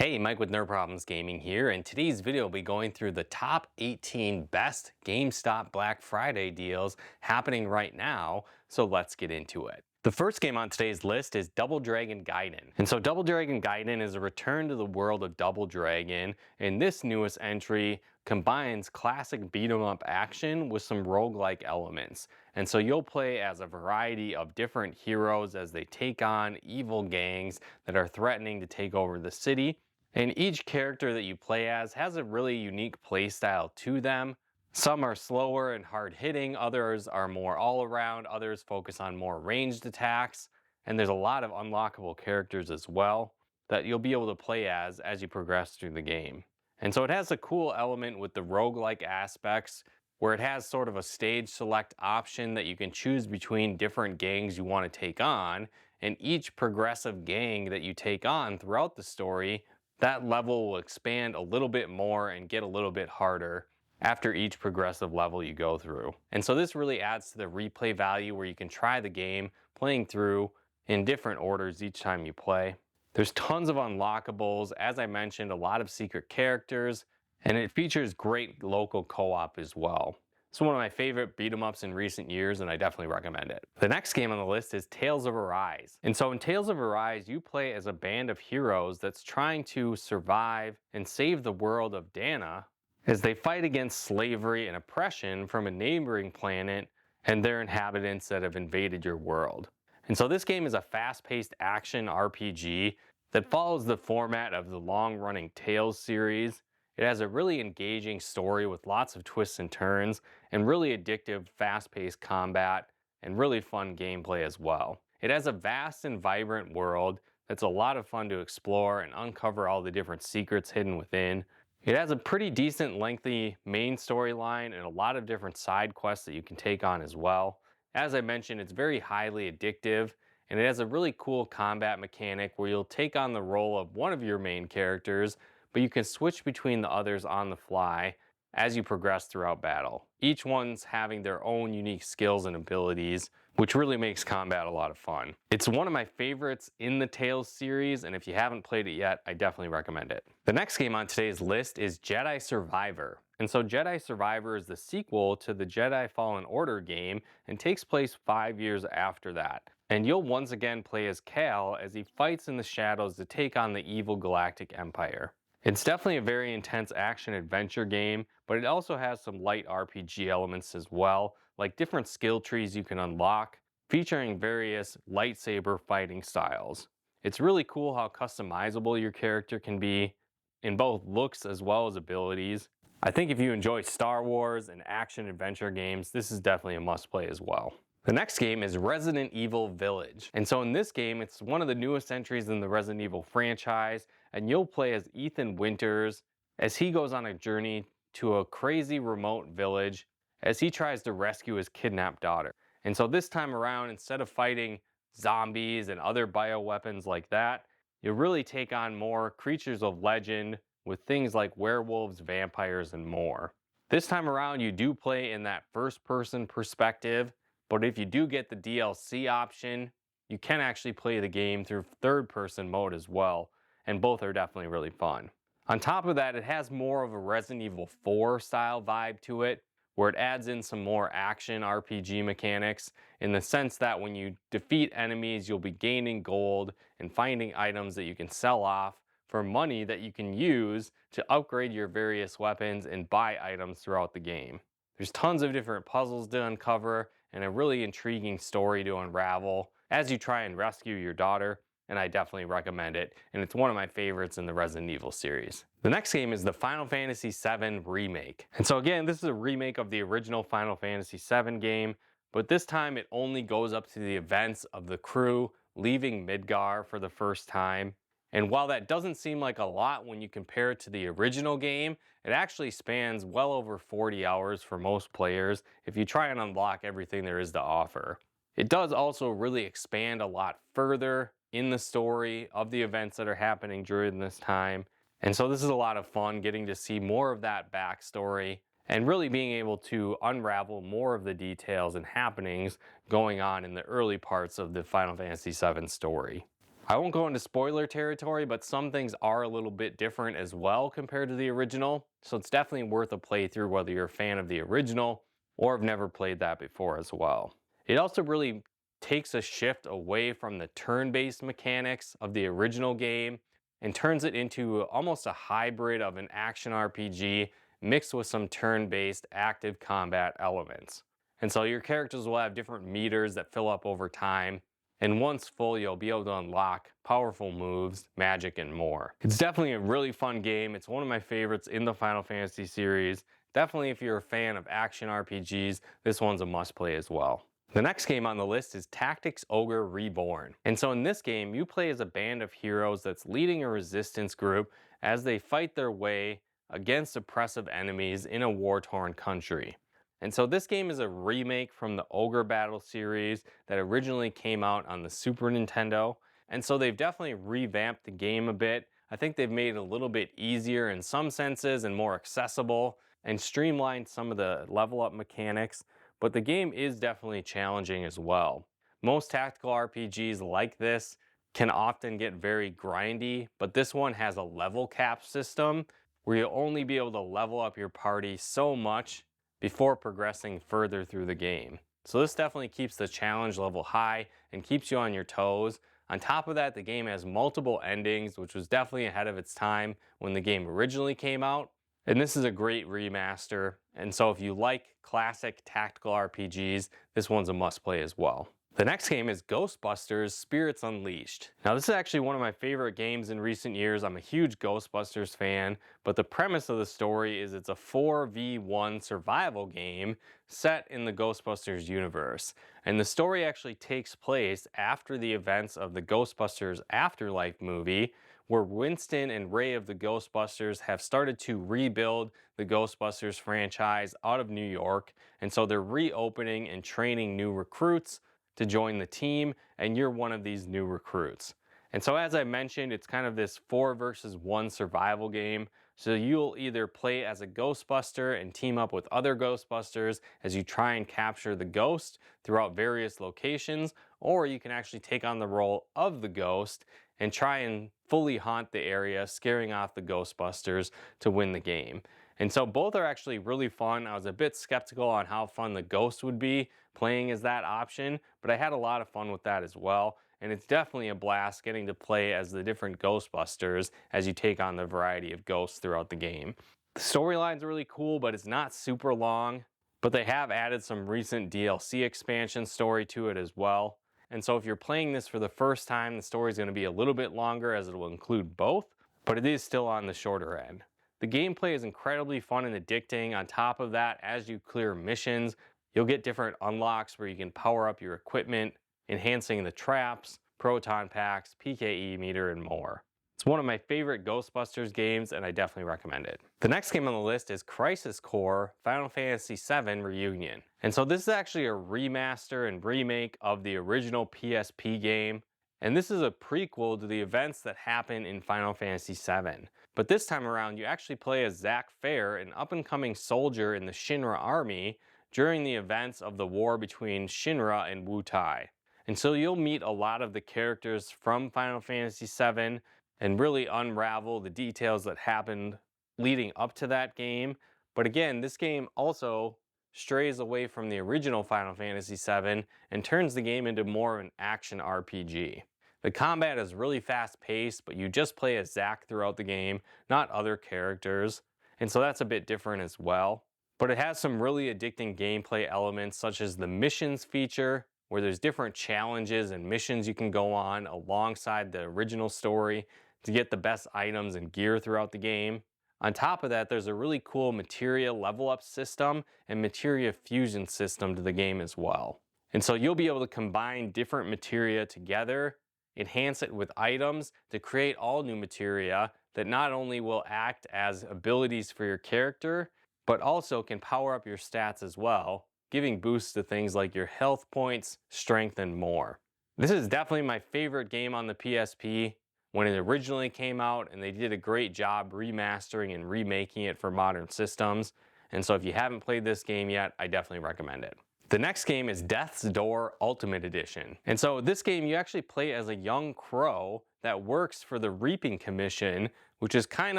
Hey, Mike with Nerd Problems Gaming here, and today's video will be going through the top 18 best GameStop Black Friday deals happening right now, so let's get into it. The first game on today's list is Double Dragon Gaiden. And so Double Dragon Gaiden is a return to the world of Double Dragon, and this newest entry combines classic beat-em-up action with some roguelike elements. And so you'll play as a variety of different heroes as they take on evil gangs that are threatening to take over the city. And each character that you play as has a really unique playstyle to them. Some are slower and hard-hitting, others are more all-around, others focus on more ranged attacks, and there's a lot of unlockable characters as well that you'll be able to play as you progress through the game. And so it has a cool element with the roguelike aspects, where it has sort of a stage select option that you can choose between different gangs you want to take on, and each progressive gang that you take on throughout the story, that level will expand a little bit more and get a little bit harder after each progressive level you go through. And so this really adds to the replay value where you can try the game playing through in different orders each time you play. There's tons of unlockables, as I mentioned, a lot of secret characters, and it features great local co-op as well. It's one of my favorite beat-em-ups in recent years, and I definitely recommend it. The next game on the list is Tales of Arise. And so in Tales of Arise, you play as a band of heroes that's trying to survive and save the world of Dana as they fight against slavery and oppression from a neighboring planet and their inhabitants that have invaded your world. And so this game is a fast-paced action RPG that follows the format of the long-running Tales series. It has a really engaging story with lots of twists and turns, and really addictive, fast-paced combat, and really fun gameplay as well. It has a vast and vibrant world that's a lot of fun to explore and uncover all the different secrets hidden within. It has a pretty decent lengthy main storyline and a lot of different side quests that you can take on as well. As I mentioned, it's very highly addictive, and it has a really cool combat mechanic where you'll take on the role of one of your main characters, but you can switch between the others on the fly as you progress throughout battle. Each one's having their own unique skills and abilities, which really makes combat a lot of fun. It's one of my favorites in the Tales series, and if you haven't played it yet, I definitely recommend it. The next game on today's list is Jedi Survivor. And so Jedi Survivor is the sequel to the Jedi Fallen Order game and takes place 5 years after that. And you'll once again play as Cal as he fights in the shadows to take on the evil Galactic Empire. It's definitely a very intense action-adventure game, but it also has some light RPG elements as well, like different skill trees you can unlock, featuring various lightsaber fighting styles. It's really cool how customizable your character can be in both looks as well as abilities. I think if you enjoy Star Wars and action-adventure games, this is definitely a must-play as well. The next game is Resident Evil Village. And so in this game, it's one of the newest entries in the Resident Evil franchise, and you'll play as Ethan Winters as he goes on a journey to a crazy remote village as he tries to rescue his kidnapped daughter. And so this time around, instead of fighting zombies and other bioweapons like that, you'll really take on more creatures of legend with things like werewolves, vampires, and more. This time around, you do play in that first-person perspective, but if you do get the DLC option, you can actually play the game through third-person mode as well, and both are definitely really fun. On top of that, it has more of a Resident Evil 4 style vibe to it, where it adds in some more action RPG mechanics in the sense that when you defeat enemies, you'll be gaining gold and finding items that you can sell off for money that you can use to upgrade your various weapons and buy items throughout the game. There's tons of different puzzles to uncover and a really intriguing story to unravel as you try and rescue your daughter, and I definitely recommend it, and it's one of my favorites in the Resident Evil series. The next game is the Final Fantasy VII Remake. And so again, this is a remake of the original Final Fantasy VII game, but this time it only goes up to the events of the crew leaving Midgar for the first time. And while that doesn't seem like a lot when you compare it to the original game, it actually spans well over 40 hours for most players if you try and unlock everything there is to offer. It does also really expand a lot further in the story of the events that are happening during this time. And so this is a lot of fun getting to see more of that backstory and really being able to unravel more of the details and happenings going on in the early parts of the Final Fantasy VII story. I won't go into spoiler territory, but some things are a little bit different as well compared to the original, so it's definitely worth a playthrough whether you're a fan of the original or have never played that before as well. It also really takes a shift away from the turn-based mechanics of the original game and turns it into almost a hybrid of an action RPG mixed with some turn-based active combat elements. And so your characters will have different meters that fill up over time, and once full, you'll be able to unlock powerful moves, magic, and more. It's definitely a really fun game. It's one of my favorites in the Final Fantasy series. Definitely if you're a fan of action RPGs, this one's a must-play as well. The next game on the list is Tactics Ogre Reborn. And so in this game, you play as a band of heroes that's leading a resistance group as they fight their way against oppressive enemies in a war-torn country. And so this game is a remake from the Ogre Battle series that originally came out on the Super Nintendo. And so they've definitely revamped the game a bit. I think they've made it a little bit easier in some senses and more accessible and streamlined some of the level up mechanics. But the game is definitely challenging as well. Most tactical RPGs like this can often get very grindy, but this one has a level cap system where you'll only be able to level up your party so much before progressing further through the game. So this definitely keeps the challenge level high and keeps you on your toes. On top of that, the game has multiple endings, which was definitely ahead of its time when the game originally came out. And this is a great remaster. And so if you like classic tactical RPGs, this one's a must play as well. The next game is Ghostbusters Spirits Unleashed. Now this is actually one of my favorite games in recent years. I'm a huge Ghostbusters fan, but the premise of the story is it's a 4v1 survival game set in the Ghostbusters universe. And the story actually takes place after the events of the Ghostbusters Afterlife movie, where Winston and Ray of the Ghostbusters have started to rebuild the Ghostbusters franchise out of New York. And so they're reopening and training new recruits to join the team, and you're one of these new recruits. And so as I mentioned, it's kind of this 4 versus 1 survival game. So you'll either play as a Ghostbuster and team up with other Ghostbusters as you try and capture the ghost throughout various locations, or you can actually take on the role of the ghost and try and fully haunt the area, scaring off the Ghostbusters to win the game. And so both are actually really fun. I was a bit skeptical on how fun the ghost would be playing as that option, but I had a lot of fun with that as well. And it's definitely a blast getting to play as the different Ghostbusters as you take on the variety of ghosts throughout the game. The storyline's really cool, but it's not super long, but they have added some recent DLC expansion story to it as well. And so if you're playing this for the first time, the story is going to be a little bit longer as it will include both, but it is still on the shorter end. The gameplay is incredibly fun and addicting. On top of that, as you clear missions, you'll get different unlocks where you can power up your equipment, enhancing the traps, proton packs, PKE meter, and more. It's one of my favorite Ghostbusters games, and I definitely recommend it. The next game on the list is Crisis Core Final Fantasy VII Reunion. And so this is actually a remaster and remake of the original PSP game. And this is a prequel to the events that happen in Final Fantasy VII. But this time around, you actually play as Zack Fair, an up-and-coming soldier in the Shinra army during the events of the war between Shinra and Wutai. And so you'll meet a lot of the characters from Final Fantasy VII and really unravel the details that happened leading up to that game. But again, this game also strays away from the original Final Fantasy VII and turns the game into more of an action RPG. The combat is really fast-paced, but you just play as Zack throughout the game, not other characters, and so that's a bit different as well. But it has some really addicting gameplay elements, such as the missions feature, where there's different challenges and missions you can go on alongside the original story to get the best items and gear throughout the game. On top of that, there's a really cool materia level up system and materia fusion system to the game as well. And so you'll be able to combine different materia together, enhance it with items to create all new materia that not only will act as abilities for your character, but also can power up your stats as well, giving boosts to things like your health points, strength, and more. This is definitely my favorite game on the PSP when it originally came out, and they did a great job remastering and remaking it for modern systems. And so if you haven't played this game yet, I definitely recommend it. The next game is Death's Door Ultimate Edition. And so this game you actually play as a young crow that works for the Reaping Commission, which is kind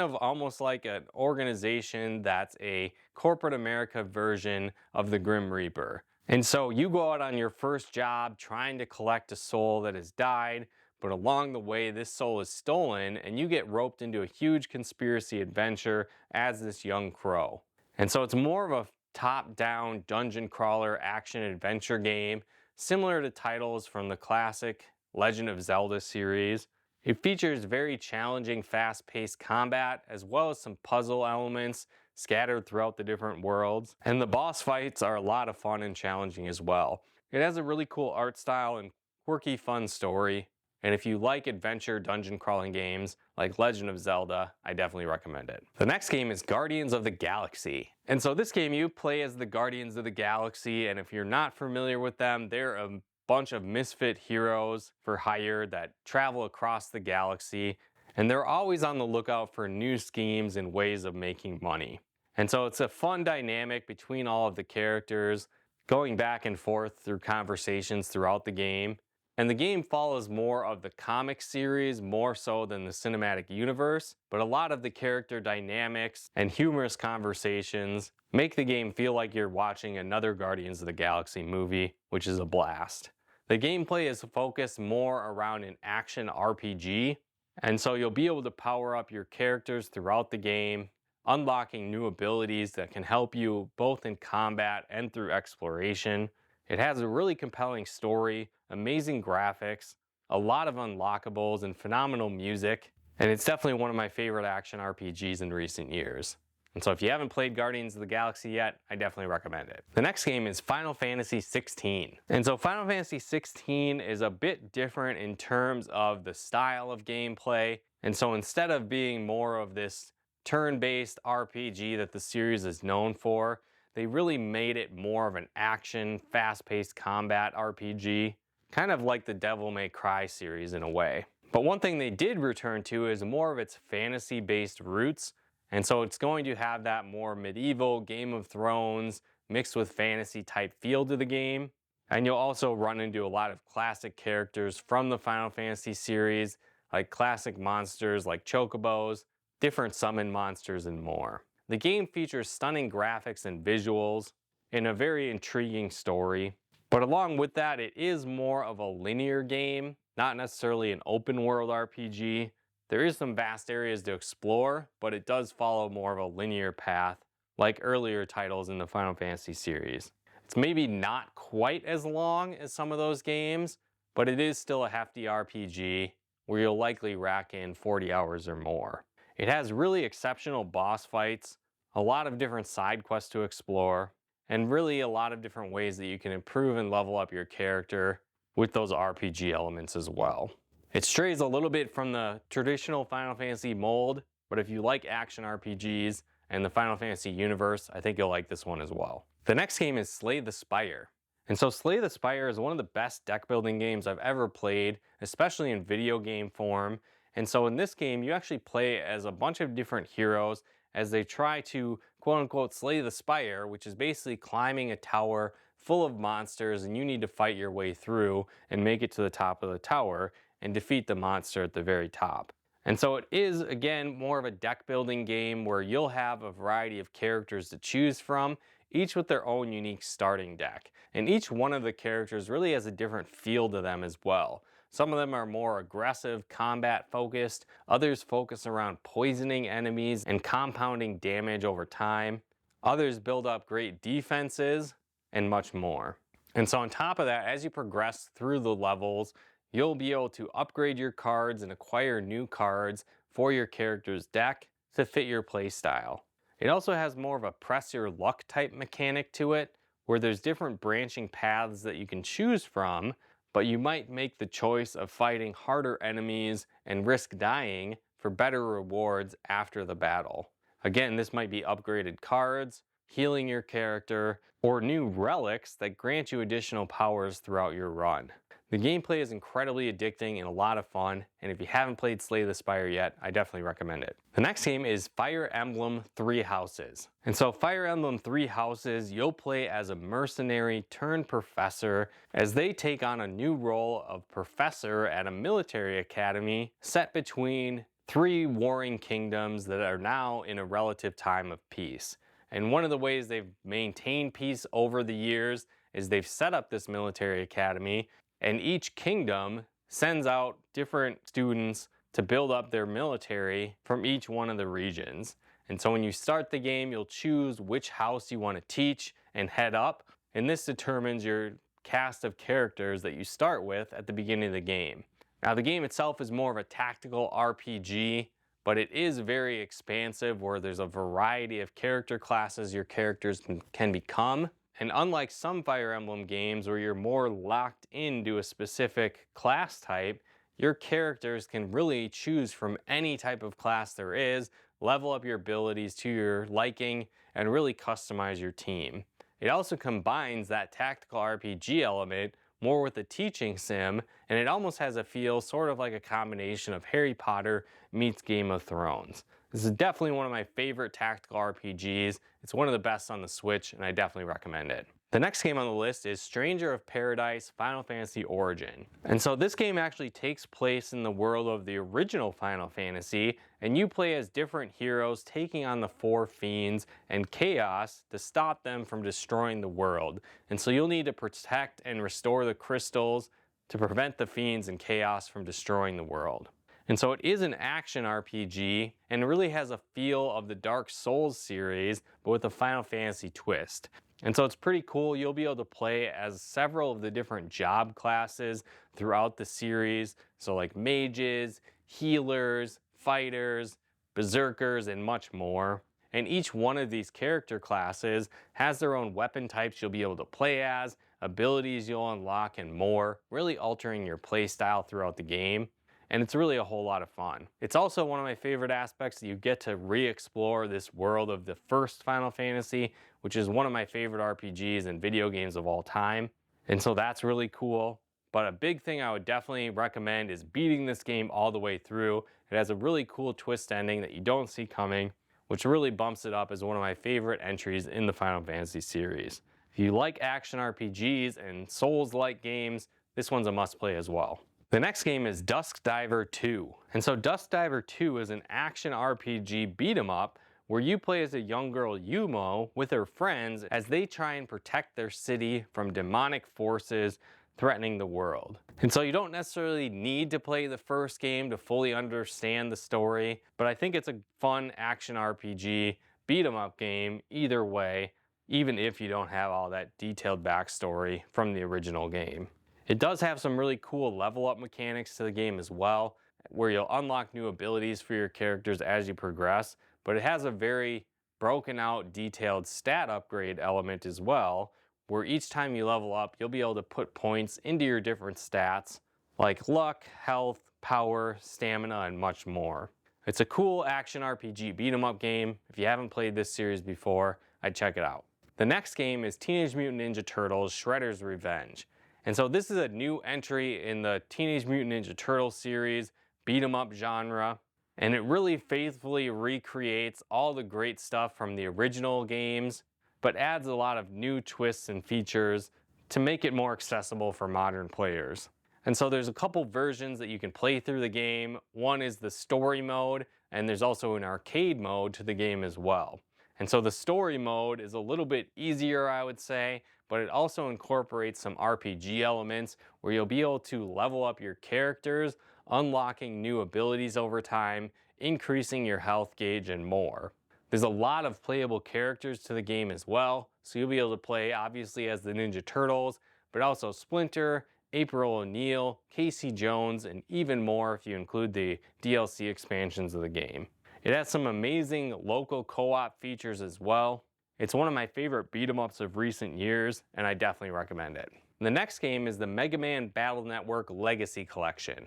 of almost like an organization that's a corporate America version of the Grim Reaper. And so you go out on your first job trying to collect a soul that has died, but along the way this soul is stolen and you get roped into a huge conspiracy adventure as this young crow. And so it's more of a top-down dungeon crawler action adventure game, similar to titles from the classic Legend of Zelda series. It features very challenging, fast-paced combat, as well as some puzzle elements scattered throughout the different worlds. And the boss fights are a lot of fun and challenging as well. It has a really cool art style and quirky, fun story. And if you like adventure dungeon crawling games like Legend of Zelda, I definitely recommend it. The next game is Guardians of the Galaxy. And so this game you play as the Guardians of the Galaxy, and if you're not familiar with them, they're a bunch of misfit heroes for hire that travel across the galaxy, and they're always on the lookout for new schemes and ways of making money. And so it's a fun dynamic between all of the characters, going back and forth through conversations throughout the game. And the game follows more of the comic series more so than the cinematic universe, but a lot of the character dynamics and humorous conversations make the game feel like you're watching another Guardians of the Galaxy movie, which is a blast. The gameplay is focused more around an action RPG, and so you'll be able to power up your characters throughout the game, unlocking new abilities that can help you both in combat and through exploration. It has a really compelling story, amazing graphics, a lot of unlockables, and phenomenal music, and it's definitely one of my favorite action RPGs in recent years. And so if you haven't played Guardians of the Galaxy yet, I definitely recommend it. The next game is Final Fantasy 16. And so Final Fantasy 16 is a bit different in terms of the style of gameplay. And so instead of being more of this turn-based RPG that the series is known for, they really made it more of an action, fast-paced combat RPG, kind of like the Devil May Cry series in a way. But one thing they did return to is more of its fantasy-based roots. And so it's going to have that more medieval Game of Thrones mixed with fantasy type feel to the game. And you'll also run into a lot of classic characters from the Final Fantasy series, like classic monsters like chocobos, different summon monsters, and more. The game features stunning graphics and visuals and a very intriguing story. But along with that, it is more of a linear game, not necessarily an open world RPG. There is some vast areas to explore, but it does follow more of a linear path like earlier titles in the Final Fantasy series. It's maybe not quite as long as some of those games, but it is still a hefty RPG where you'll likely rack in 40 hours or more. It has really exceptional boss fights, a lot of different side quests to explore, and really a lot of different ways that you can improve and level up your character with those RPG elements as well. It strays a little bit from the traditional Final Fantasy mold, but if you like action RPGs and the Final Fantasy universe, I think you'll like this one as well. The next game is Slay the Spire. And so Slay the Spire is one of the best deck building games I've ever played, especially in video game form. And so in this game, you actually play as a bunch of different heroes as they try to quote unquote slay the spire, which is basically climbing a tower full of monsters, and you need to fight your way through and make it to the top of the tower and defeat the monster at the very top. And so it is, again, more of a deck building game where you'll have a variety of characters to choose from, each with their own unique starting deck. And each one of the characters really has a different feel to them as well. Some of them are more aggressive, combat focused, others focus around poisoning enemies and compounding damage over time. Others build up great defenses and much more. And so on top of that, as you progress through the levels, you'll be able to upgrade your cards and acquire new cards for your character's deck to fit your playstyle. It also has more of a press your luck type mechanic to it, where there's different branching paths that you can choose from, but you might make the choice of fighting harder enemies and risk dying for better rewards after the battle. Again, this might be upgraded cards, healing your character, or new relics that grant you additional powers throughout your run. The gameplay is incredibly addicting and a lot of fun, and if you haven't played Slay the Spire yet, I definitely recommend it. The next game is Fire Emblem Three Houses. And so Fire Emblem Three Houses, you'll play as a mercenary turned professor as they take on a new role of professor at a military academy set between three warring kingdoms that are now in a relative time of peace. And one of the ways they've maintained peace over the years is they've set up this military academy, and each kingdom sends out different students to build up their military from each one of the regions. And so when you start the game, you'll choose which house you want to teach and head up, and this determines your cast of characters that you start with at the beginning of the game. Now the game itself is more of a tactical RPG, but it is very expansive where there's a variety of character classes your characters can become. And unlike some Fire Emblem games where you're more locked into a specific class type, your characters can really choose from any type of class there is, level up your abilities to your liking, and really customize your team. It also combines that tactical RPG element more with the teaching sim, and it almost has a feel sort of like a combination of Harry Potter meets Game of Thrones. This is definitely one of my favorite tactical RPGs. It's one of the best on the Switch, and I definitely recommend it. The next game on the list is Stranger of Paradise Final Fantasy Origin. And so this game actually takes place in the world of the original Final Fantasy, and you play as different heroes taking on the four fiends and chaos to stop them from destroying the world. And so you'll need to protect and restore the crystals to prevent the fiends and chaos from destroying the world. And so it is an action RPG, and it really has a feel of the Dark Souls series, but with a Final Fantasy twist. And so it's pretty cool. You'll be able to play as several of the different job classes throughout the series. So like mages, healers, fighters, berserkers, and much more. And each one of these character classes has their own weapon types you'll be able to play as, abilities you'll unlock, and more, really altering your play style throughout the game. And it's really a whole lot of fun. It's also one of my favorite aspects that you get to re-explore this world of the first Final Fantasy, which is one of my favorite RPGs and video games of all time. And so that's really cool. But a big thing I would definitely recommend is beating this game all the way through. It has a really cool twist ending that you don't see coming, which really bumps it up as one of my favorite entries in the Final Fantasy series. If you like action RPGs and Souls-like games, this one's a must-play as well. The next game is DUS Diver 2. And so DUS Diver 2 is an action RPG beat 'em up where you play as a young girl Yumo with her friends as they try and protect their city from demonic forces threatening the world. And so you don't necessarily need to play the first game to fully understand the story, but I think it's a fun action RPG beat 'em up game either way, even if you don't have all that detailed backstory from the original game. It does have some really cool level up mechanics to the game as well, where you'll unlock new abilities for your characters as you progress, but it has a very broken out, detailed stat upgrade element as well, where each time you level up, you'll be able to put points into your different stats, like luck, health, power, stamina, and much more. It's a cool action RPG beat 'em up game. If you haven't played this series before, I'd check it out. The next game is Teenage Mutant Ninja Turtles Shredder's Revenge. And so this is a new entry in the Teenage Mutant Ninja Turtles series, beat 'em up genre, and it really faithfully recreates all the great stuff from the original games, but adds a lot of new twists and features to make it more accessible for modern players. And so there's a couple versions that you can play through the game. One is the story mode, and there's also an arcade mode to the game as well. And so the story mode is a little bit easier, I would say, but it also incorporates some RPG elements where you'll be able to level up your characters, unlocking new abilities over time, increasing your health gauge, and more. There's a lot of playable characters to the game as well, so you'll be able to play obviously as the Ninja Turtles, but also Splinter, April O'Neil, Casey Jones, and even more if you include the DLC expansions of the game. It has some amazing local co-op features as well. It's one of my favorite beat-em-ups of recent years, and I definitely recommend it. The next game is the Mega Man Battle Network Legacy Collection.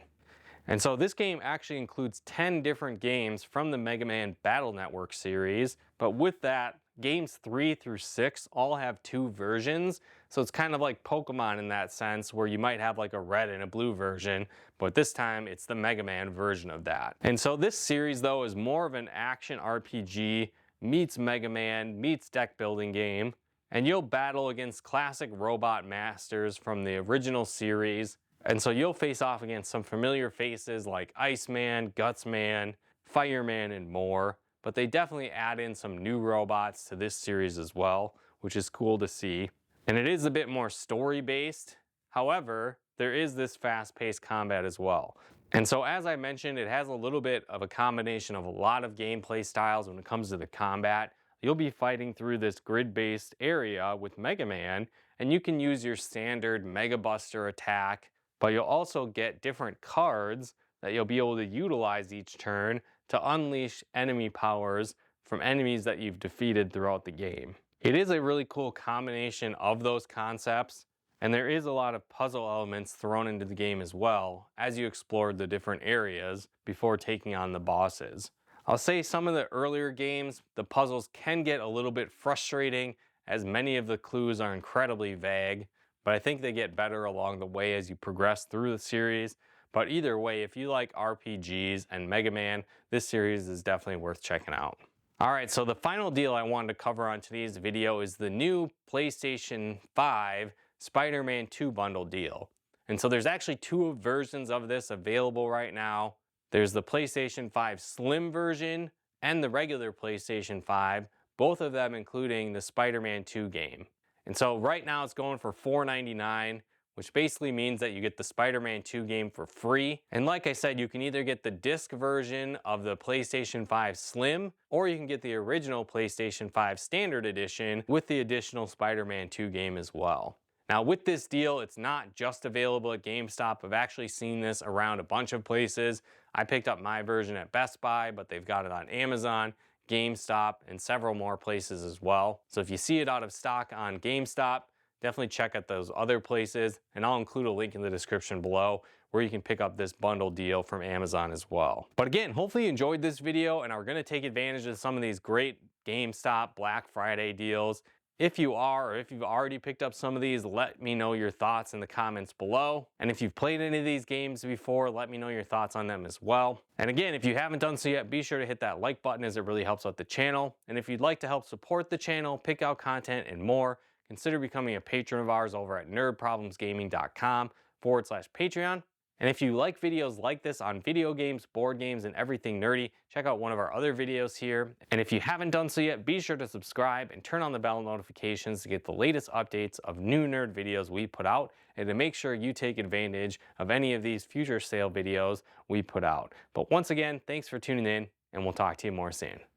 And so this game actually includes 10 different games from the Mega Man Battle Network series, but with that games 3 through 6 all have 2 versions. So it's kind of like Pokemon in that sense, where you might have like a red and a blue version, but this time it's the Mega Man version of that. And so this series though is more of an action RPG meets Mega Man meets deck building game. And you'll battle against classic robot masters from the original series. And so you'll face off against some familiar faces like Iceman, Gutsman, Fireman, and more. But they definitely add in some new robots to this series as well, which is cool to see. And it is a bit more story-based. However, there is this fast-paced combat as well. And so as I mentioned, it has a little bit of a combination of a lot of gameplay styles when it comes to the combat. You'll be fighting through this grid-based area with Mega Man, and you can use your standard Mega Buster attack, but you'll also get different cards that you'll be able to utilize each turn to unleash enemy powers from enemies that you've defeated throughout the game. It is a really cool combination of those concepts, and there is a lot of puzzle elements thrown into the game as well as you explore the different areas before taking on the bosses. I'll say some of the earlier games, the puzzles can get a little bit frustrating as many of the clues are incredibly vague, but I think they get better along the way as you progress through the series. But either way, if you like RPGs and Mega Man, this series is definitely worth checking out. Alright, so the final deal I wanted to cover on today's video is the new PlayStation 5 SpiderMan 2 bundle deal. And so there's actually 2 versions of this available right now. There's the PlayStation 5 Slim version and the regular PlayStation 5, both of them including the Spider-Man 2 game. And so right now it's going for $4.99, which basically means that you get the Spider-Man 2 game for free. And like I said, you can either get the disc version of the PlayStation 5 Slim, or you can get the original PlayStation 5 Standard Edition with the additional Spider-Man 2 game as well. Now with this deal, it's not just available at GameStop. I've actually seen this around a bunch of places. I picked up my version at Best Buy, but they've got it on Amazon, GameStop, and several more places as well. So if you see it out of stock on GameStop, definitely check out those other places, and I'll include a link in the description below where you can pick up this bundle deal from Amazon as well. But again, hopefully you enjoyed this video and are going to take advantage of some of these great GameStop Black Friday deals. If you are, or if you've already picked up some of these, let me know your thoughts in the comments below. And if you've played any of these games before, let me know your thoughts on them as well. And again, if you haven't done so yet, be sure to hit that like button as it really helps out the channel. And if you'd like to help support the channel, pick out content and more, consider becoming a patron of ours over at nerdproblemsgaming.com/Patreon. And if you like videos like this on video games, board games, and everything nerdy, check out one of our other videos here. And if you haven't done so yet, be sure to subscribe and turn on the bell notifications to get the latest updates of new nerd videos we put out, and to make sure you take advantage of any of these future sale videos we put out. But once again, thanks for tuning in, and we'll talk to you more soon.